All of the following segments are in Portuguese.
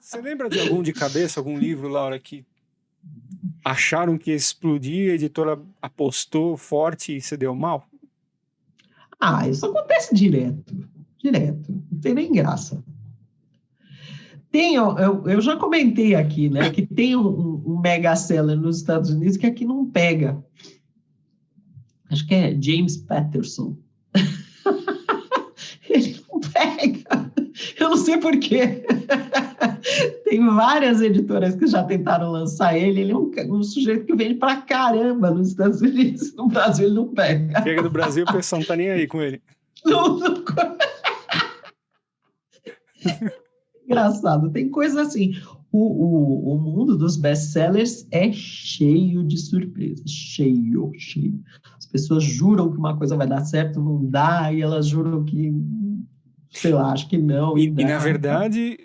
Você lembra de algum de cabeça, algum livro, Laura, que acharam que ia explodir, a editora apostou forte e se deu mal? Isso acontece direto. Não tem nem graça. Eu já comentei aqui, né, que tem um mega-seller nos Estados Unidos que aqui não pega. Acho que é James Patterson. Ele não pega. Eu não sei por quê. Tem várias editoras que já tentaram lançar ele. Ele é um sujeito que vende pra caramba nos Estados Unidos. No Brasil ele não pega. Chega do Brasil, o pessoal não tá nem aí com ele. Não. Engraçado. Tem coisa assim. O mundo dos best-sellers é cheio de surpresas. Cheio. As pessoas juram que uma coisa vai dar certo, não dá, e elas juram que, sei lá, acho que não. E na verdade,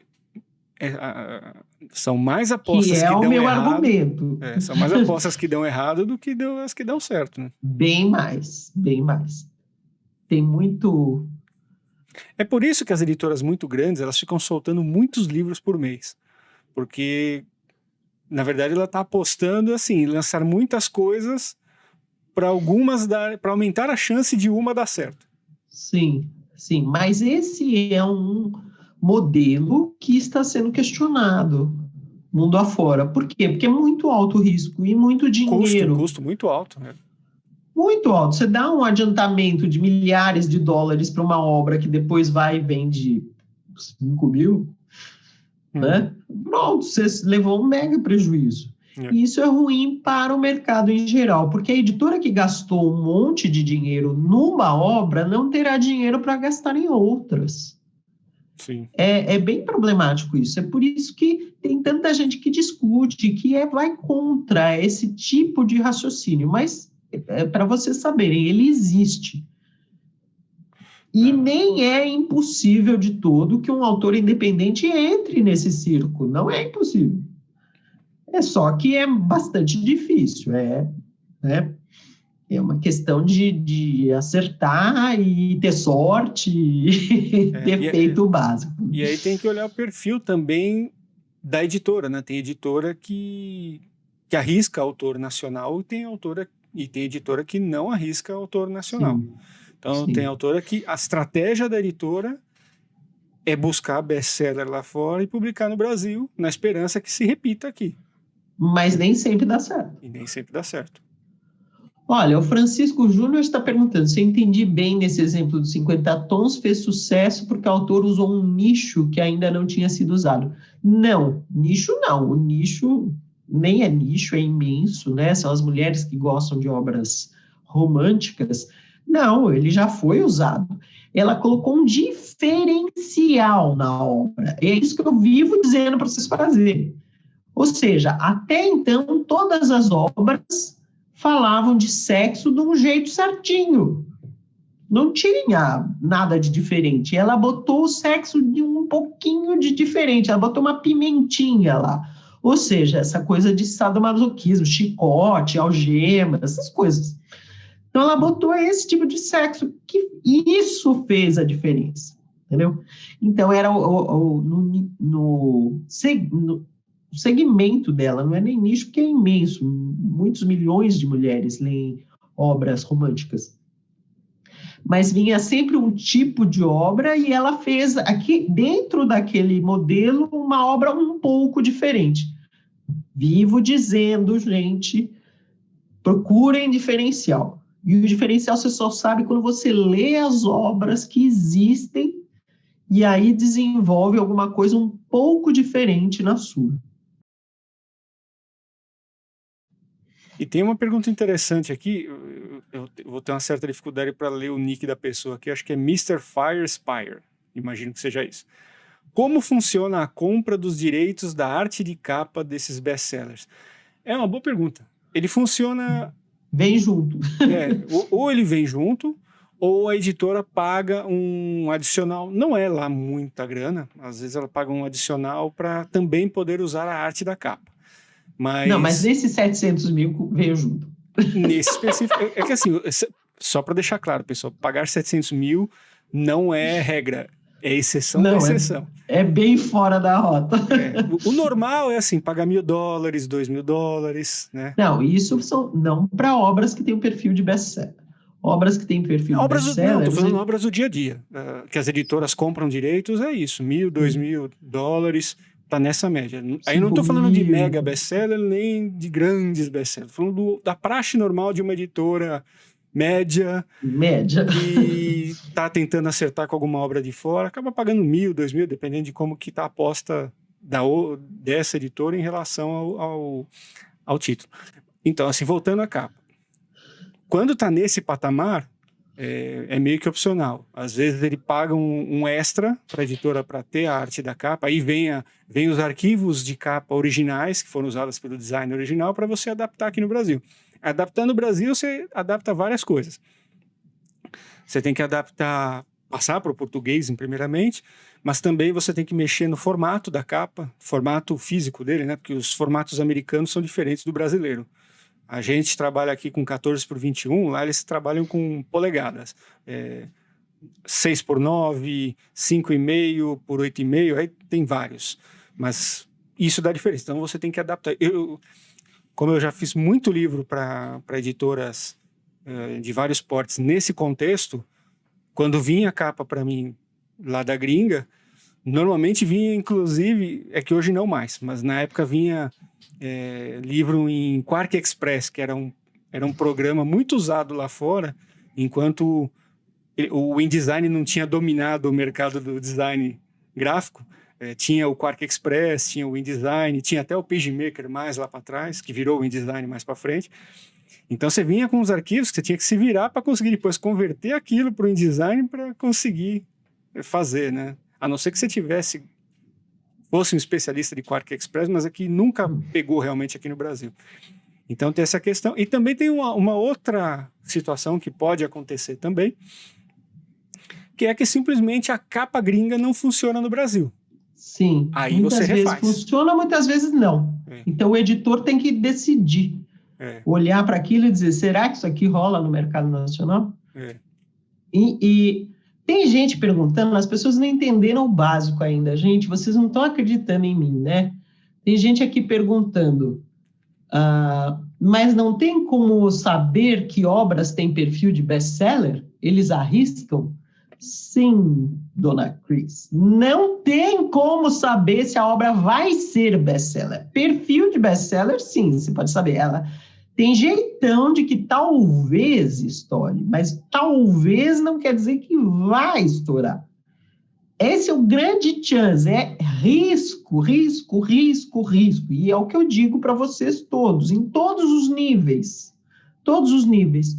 são mais apostas que dão errado. Que é o meu argumento. São mais apostas que dão errado do que as que dão certo, né? Bem mais. Tem muito... É por isso que as editoras muito grandes, elas ficam soltando muitos livros por mês. Porque, na verdade, ela está apostando assim, em lançar muitas coisas para aumentar a chance de uma dar certo. Sim. Mas esse é um modelo que está sendo questionado mundo afora. Por quê? Porque é muito alto risco e muito dinheiro. Custo muito alto, né? Muito alto. Você dá um adiantamento de milhares de dólares para uma obra que depois vai e vende 5 mil, né? Pronto, você levou um mega prejuízo. E isso é ruim para o mercado em geral, porque a editora que gastou um monte de dinheiro numa obra não terá dinheiro para gastar em outras. Sim. É bem problemático isso. É por isso que tem tanta gente que discute, que vai contra esse tipo de raciocínio. Mas, para vocês saberem, ele existe. E nem é impossível de todo que um autor independente entre nesse circo. Não é impossível. É só que é bastante difícil. É uma questão de acertar e ter sorte e ter feito o básico. E aí tem que olhar o perfil também da editora, né? Tem editora que arrisca autor nacional e tem editora que não arrisca autor nacional. Sim. Então tem autora que a estratégia da editora é buscar best-seller lá fora e publicar no Brasil, na esperança que se repita aqui. Mas nem sempre dá certo. E nem sempre dá certo. Olha, o Francisco Júnior está perguntando se eu entendi bem nesse exemplo dos 50 tons, fez sucesso porque o autor usou um nicho que ainda não tinha sido usado. Não, nicho não. O nicho nem é nicho, é imenso, né? São as mulheres que gostam de obras românticas. Não, ele já foi usado. Ela colocou um diferencial na obra. É isso que eu vivo dizendo para vocês fazerem. Ou seja, até então, todas as obras falavam de sexo de um jeito certinho. Não tinha nada de diferente. Ela botou o sexo de um pouquinho de diferente. Ela botou uma pimentinha lá. Ou seja, essa coisa de sadomasoquismo, chicote, algema, essas coisas. Então, ela botou esse tipo de sexo, que isso fez a diferença. Entendeu? Então, era no segmento dela, não é nem nicho, porque é imenso. Muitos milhões de mulheres leem obras românticas. Mas vinha sempre um tipo de obra e ela fez, aqui dentro daquele modelo, uma obra um pouco diferente. Vivo dizendo, gente, procurem diferencial. E o diferencial você só sabe quando você lê as obras que existem e aí desenvolve alguma coisa um pouco diferente na sua. E tem uma pergunta interessante aqui, eu vou ter uma certa dificuldade para ler o nick da pessoa aqui, acho que é Mr. Firespire, imagino que seja isso. Como funciona a compra dos direitos da arte de capa desses best-sellers? É uma boa pergunta. Ele funciona... Vem junto. Ou ele vem junto, ou a editora paga um adicional, não é lá muita grana, às vezes ela paga um adicional para também poder usar a arte da capa. Mas nesses 700 mil veio junto. Nesse específico, que assim, só para deixar claro, pessoal, pagar 700 mil não é regra. É exceção da Não, exceção. é bem fora da rota. O normal é assim, pagar $1.000, $2.000, né? Não, isso são não para obras que têm o perfil de best-seller. Obras que têm perfil de Não, best-seller... estou falando obras do dia a dia, que as editoras compram direitos, é isso, $1.000, $2.000, tá nessa média. Aí eu não estou falando de mega best-seller, nem de grandes best-sellers, estou falando da praxe normal de uma editora média, que está tentando acertar com alguma obra de fora, acaba pagando $1.000, $2.000, dependendo de como que está a aposta dessa editora em relação ao título. Então, assim, voltando à capa. Quando está nesse patamar, é meio que opcional. Às vezes ele paga um extra para a editora para ter a arte da capa, aí vem os arquivos de capa originais, que foram usados pelo design original, para você adaptar aqui no Brasil. Adaptando no Brasil, você adapta várias coisas. Você tem que adaptar, passar para o português, primeiramente, mas também você tem que mexer no formato da capa, formato físico dele, né? Porque os formatos americanos são diferentes do brasileiro. A gente trabalha aqui com 14x21, lá eles trabalham com polegadas. 6x9, 5,5 por 8,5, aí tem vários. Mas isso dá diferença, então você tem que adaptar. Como eu já fiz muito livro para editoras de vários portes nesse contexto, quando vinha a capa para mim lá da gringa, normalmente vinha, inclusive, é que hoje não mais, mas na época vinha livro em Quark Express, que era um programa muito usado lá fora, enquanto o InDesign não tinha dominado o mercado do design gráfico. Tinha o Quark Express, tinha o InDesign, tinha até o PageMaker mais lá para trás, que virou o InDesign mais para frente. Então você vinha com os arquivos que você tinha que se virar para conseguir depois converter aquilo para o InDesign para conseguir fazer, né? A não ser que você fosse um especialista de Quark Express, mas aqui nunca pegou realmente aqui no Brasil. Então tem essa questão. E também tem uma outra situação que pode acontecer também, que é que simplesmente a capa gringa não funciona no Brasil. Sim, aí muitas você vezes refaz. Funciona, muitas vezes não. Então o editor tem que decidir, olhar para aquilo e dizer, será que isso aqui rola no mercado nacional? E tem gente perguntando, as pessoas não entenderam o básico ainda. Gente, vocês não estão acreditando em mim, né? Tem gente aqui perguntando, mas não tem como saber que obras têm perfil de best-seller? Eles arriscam? Sim, dona Cris. Não tem como saber se a obra vai ser best-seller. Perfil de best-seller, sim, você pode saber. Ela tem jeitão de que talvez estoure, mas talvez não quer dizer que vai estourar. Esse é o grande chance, é risco, risco, risco, risco. E é o que eu digo para vocês todos, em todos os níveis. Todos os níveis.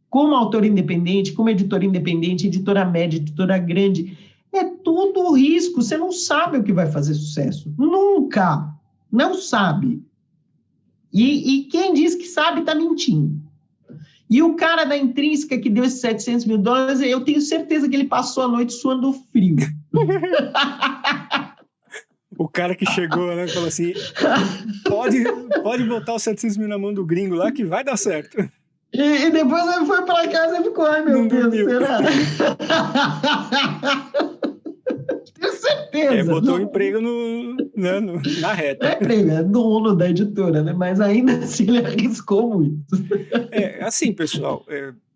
Como autor independente, como editora independente, editora média, editora grande, é tudo risco. Você não sabe o que vai fazer sucesso. Nunca. Não sabe. E quem diz que sabe está mentindo. E o cara da Intrínseca que deu esses $700 mil, eu tenho certeza que ele passou a noite suando frio. O cara que chegou, né, falou assim, pode botar os 700 mil na mão do gringo lá que vai dar certo. E depois ele foi para casa e ficou, ai meu Deus, será? Tenho certeza. Botou emprego na reta. Emprego, é dono da editora, né? Mas ainda assim ele arriscou muito. Assim, pessoal,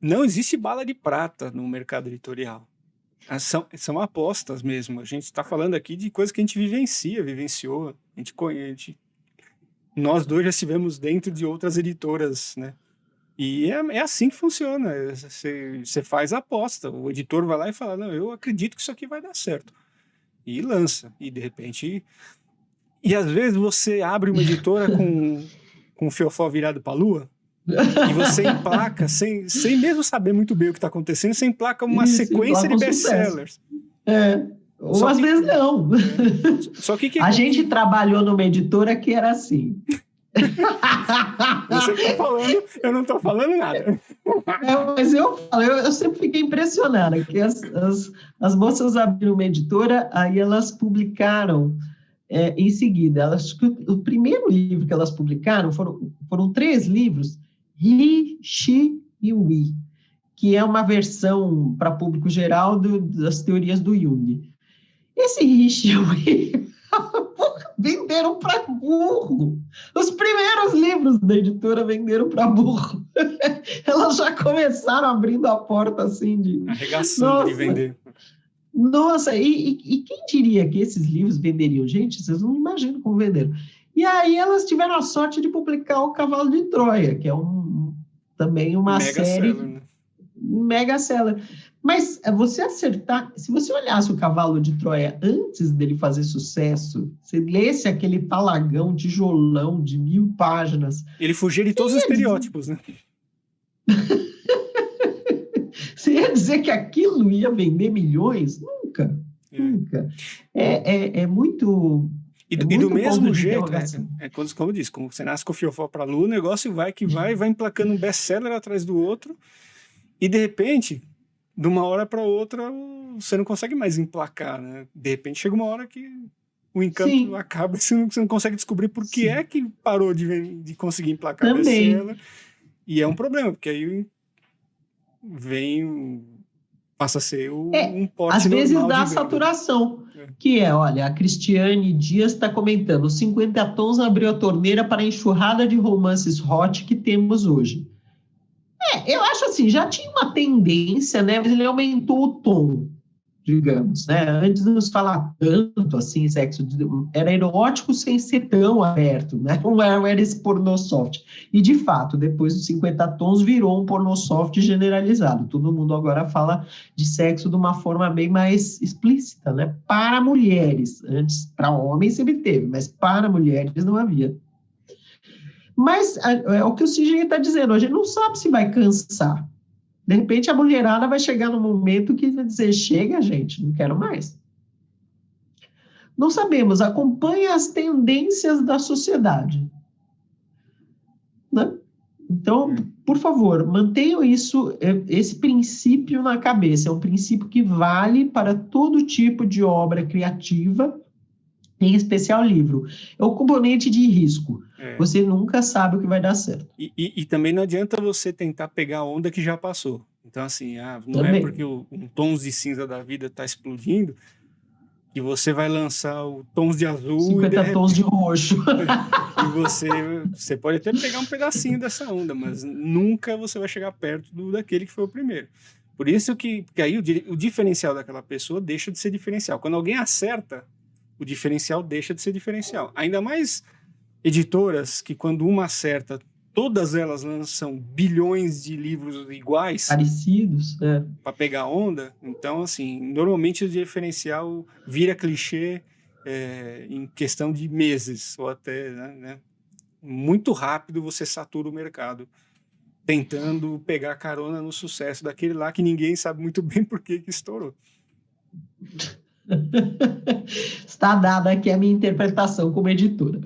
não existe bala de prata no mercado editorial. São apostas mesmo. A gente está falando aqui de coisas que a gente vivenciou, a gente conhece. Nós dois já estivemos dentro de outras editoras, né? E é assim que funciona. Você faz a aposta. O editor vai lá e fala, não, eu acredito que isso aqui vai dar certo. E lança. E de repente... E às vezes você abre uma editora com o fiofó virado para a lua e você emplaca, sem mesmo saber muito bem o que está acontecendo, você emplaca uma sequência de best-sellers. Ou às vezes não. Só que a gente trabalhou numa editora que era assim... Você está falando, eu não estou falando nada. Mas eu sempre fiquei impressionada, que as moças abriram uma editora, aí elas publicaram em seguida. O primeiro livro que elas publicaram foram 3 livros, He, She e We, que é uma versão para público geral das teorias do Jung. Esse Rich e o William venderam para burro. Os primeiros livros da editora venderam para burro. Elas já começaram abrindo a porta assim de... Arregaçando de vender. Nossa, e quem diria que esses livros venderiam? Gente, vocês não imaginam como venderam. E aí elas tiveram a sorte de publicar O Cavalo de Troia, que é também uma Mega série seller, né? mega seller. Mas você acertar, se você olhasse O Cavalo de Troia antes dele fazer sucesso, você lesse aquele talagão, tijolão de 1000 páginas... Ele fugia de todos os estereótipos, né? Você ia dizer que aquilo ia vender milhões? Nunca, nunca. É muito... E do mesmo jeito, como eu disse, como você nasce com o fiofó para lua, o negócio vai emplacando um best-seller atrás do outro, e de repente, de uma hora para outra, você não consegue mais emplacar, né? De repente chega uma hora que o encanto acaba e você não consegue descobrir por que é que parou de conseguir emplacar best-seller. E é um problema, porque aí passa a ser um pote às vezes normal dá de venda. saturação, que olha, a Cristiane Dias está comentando, os 50 Tons abriu a torneira para a enxurrada de romances hot que temos hoje. Eu acho assim, já tinha uma tendência, né, mas ele aumentou o tom, digamos, né, antes não se falava tanto assim, sexo, era erótico sem ser tão aberto, né, não era esse pornô soft, e de fato, depois dos 50 Tons virou um pornô soft generalizado, todo mundo agora fala de sexo de uma forma bem mais explícita, né, para mulheres, antes para homens sempre teve, mas para mulheres não havia. Mas é o que o Sidney está dizendo, a gente não sabe se vai cansar. De repente, a mulherada vai chegar num momento que vai dizer, chega, gente, não quero mais. Não sabemos, acompanhe as tendências da sociedade. Né? Então, por favor, mantenham esse princípio na cabeça. É um princípio que vale para todo tipo de obra criativa, em especial livro. É o componente de risco. Você nunca sabe o que vai dar certo. E também não adianta você tentar pegar a onda que já passou. Então, assim, não é porque um Tons de Cinza da vida está explodindo que você vai lançar o Tons de Azul 50 Tons de Roxo. E você pode até pegar um pedacinho dessa onda, mas nunca você vai chegar perto daquele que foi o primeiro. Por isso que aí o diferencial daquela pessoa deixa de ser diferencial. Quando alguém acerta, o diferencial deixa de ser diferencial. Ainda mais editoras que, quando uma acerta, todas elas lançam bilhões de livros iguais. Parecidos, para pegar onda. Então, assim, normalmente o diferencial vira clichê em questão de meses, ou até, né? Muito rápido você satura o mercado, tentando pegar carona no sucesso daquele lá que ninguém sabe muito bem por que estourou. Está dada aqui a minha interpretação como editora.